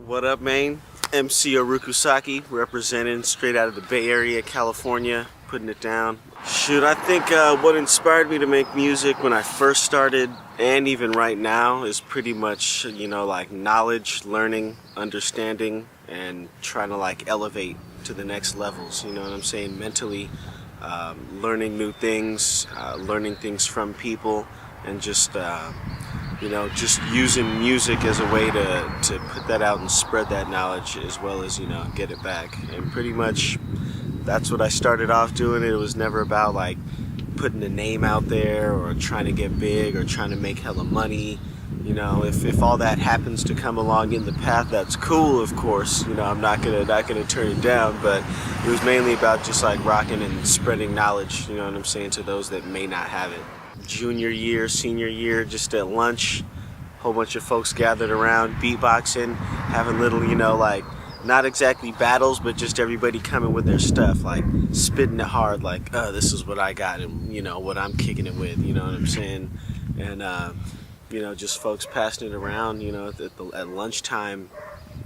What up, Maine? MC OrukusaKi, representing straight out of the Bay Area, California, putting it down. Shoot, I think what inspired me to make music when I first started, and even right now, is pretty much, like knowledge, learning, understanding, and trying to like elevate to the next levels, you know what I'm saying, mentally, learning new things, learning things from people, and just using music as a way to put that out and spread that knowledge as well as, get it back. And pretty much that's what I started off doing. It was never about like putting a name out there or trying to get big or trying to make hella money. If all that happens to come along in the path, that's cool, of course. I'm not gonna turn it down, but it was mainly about just like rocking and spreading knowledge, you know what I'm saying, to those that may not have it. Junior year, senior year, just at lunch, a whole bunch of folks gathered around, beatboxing, having little, like, not exactly battles, but just everybody coming with their stuff, like spitting it hard, like, this is what I got and, what I'm kicking it with, you know what I'm saying? And, just folks passing it around, at lunchtime,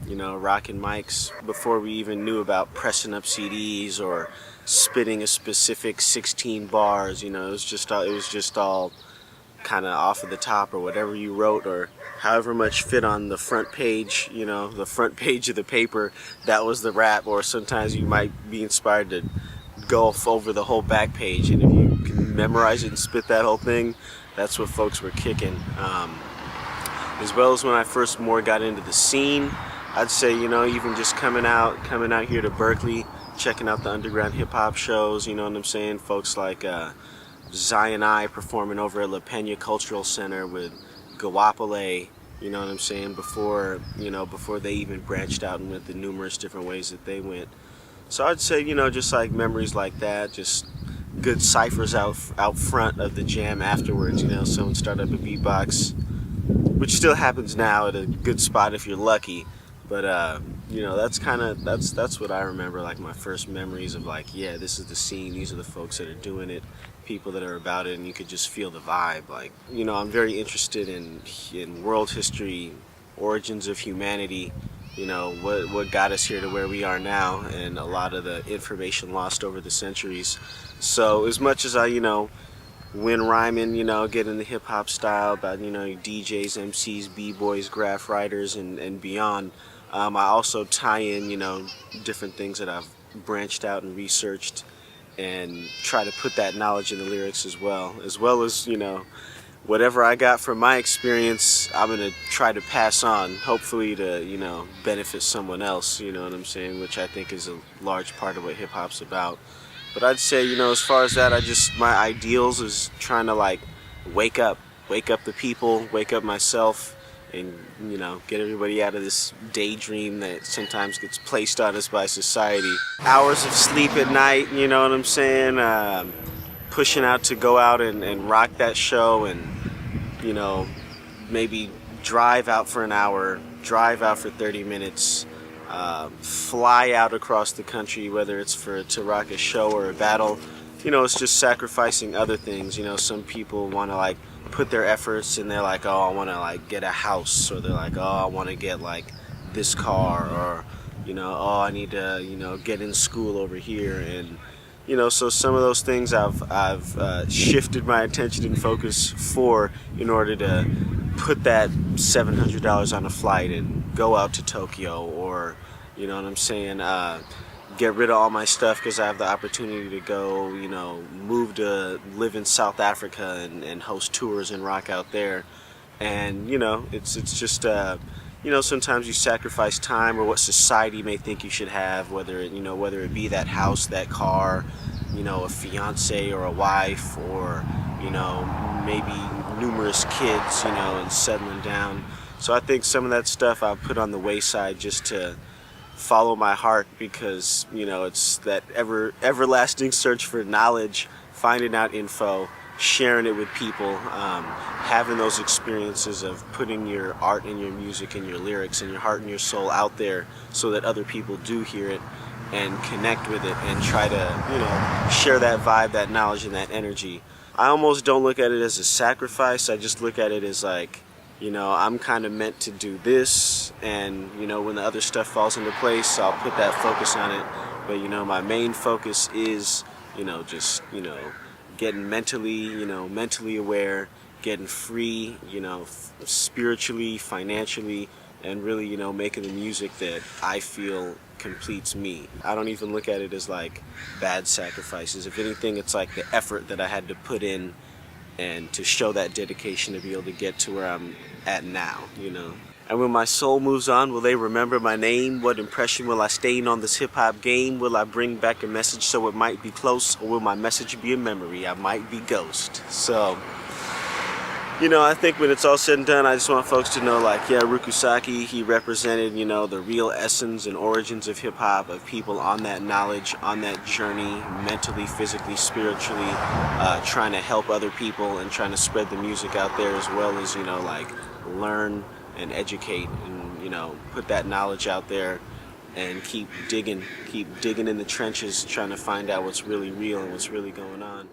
rocking mics before we even knew about pressing up CDs or spitting a specific 16 bars. It was just all kind of off of the top, or whatever you wrote, or however much fit on the front page, the front page of the paper, that was the rap. Or sometimes you might be inspired to go over the whole back page, and if you can memorize it and spit that whole thing, that's what folks were kicking. As well as when I first more got into the scene, I'd say, even just coming out here to Berkeley, checking out the underground hip-hop shows, you know what I'm saying? Folks like Zion I performing over at La Peña Cultural Center with Guapale, you know what I'm saying, before they even branched out and went the numerous different ways that they went. So I'd say, just like memories like that, just good ciphers out front of the jam afterwards, someone start up a beatbox, which still happens now at a good spot if you're lucky. But that's what I remember, like my first memories of like, yeah, this is the scene, these are the folks that are doing it, people that are about it, and you could just feel the vibe. Like, I'm very interested in world history, origins of humanity, what got us here to where we are now, and a lot of the information lost over the centuries. So as much as I, when rhyming, get in the hip hop style about, DJs, MCs, B-boys, graph writers, and beyond, I also tie in, different things that I've branched out and researched, and try to put that knowledge in the lyrics as well as, whatever I got from my experience, I'm going to try to pass on, hopefully to, benefit someone else, you know what I'm saying, which I think is a large part of what hip hop's about. But I'd say, as far as that, my ideals is trying to like wake up the people, wake up myself, and, get everybody out of this daydream that sometimes gets placed on us by society. Hours of sleep at night, you know what I'm saying? Pushing out to go out and rock that show, and, maybe drive out for an hour, drive out for 30 minutes, fly out across the country, whether it's to rock a show or a battle. It's just sacrificing other things. Some people want to like put their efforts, and they're like, oh, I want to like get a house, or they're like, oh, I want to get like this car, or oh, I need to get in school over here. And so some of those things I've shifted my attention and focus for, in order to put that $700 on a flight and go out to Tokyo, or you know what I'm saying, get rid of all my stuff because I have the opportunity to go, move to live in South Africa and host tours and rock out there. And it's just sometimes you sacrifice time or what society may think you should have, whether it be that house, that car, a fiance or a wife, or maybe numerous kids, and settling down. So I think some of that stuff I'll put on the wayside just to follow my heart, because it's that everlasting search for knowledge, finding out info, sharing it with people, having those experiences of putting your art and your music and your lyrics and your heart and your soul out there, so that other people do hear it and connect with it and try to share that vibe, that knowledge, and that energy. I almost don't look at it as a sacrifice. I just look at it as like, I'm kind of meant to do this, and when the other stuff falls into place, I'll put that focus on it. But my main focus is just getting mentally aware, getting free, spiritually, financially, and really making the music that I feel completes me. I don't even look at it as like bad sacrifices. If anything, it's like the effort that I had to put in and to show that dedication to be able to get to where I'm at now. And when my soul moves on, will they remember my name? What impression will I stain on this hip-hop game? Will I bring back a message so it might be close? Or will my message be a memory? I might be ghost. So, I think when it's all said and done, I just want folks to know, OrukusaKi, he represented, the real essence and origins of hip-hop, of people on that knowledge, on that journey, mentally, physically, spiritually, trying to help other people and trying to spread the music out there, as well as, learn and educate and, put that knowledge out there and keep digging in the trenches, trying to find out what's really real and what's really going on.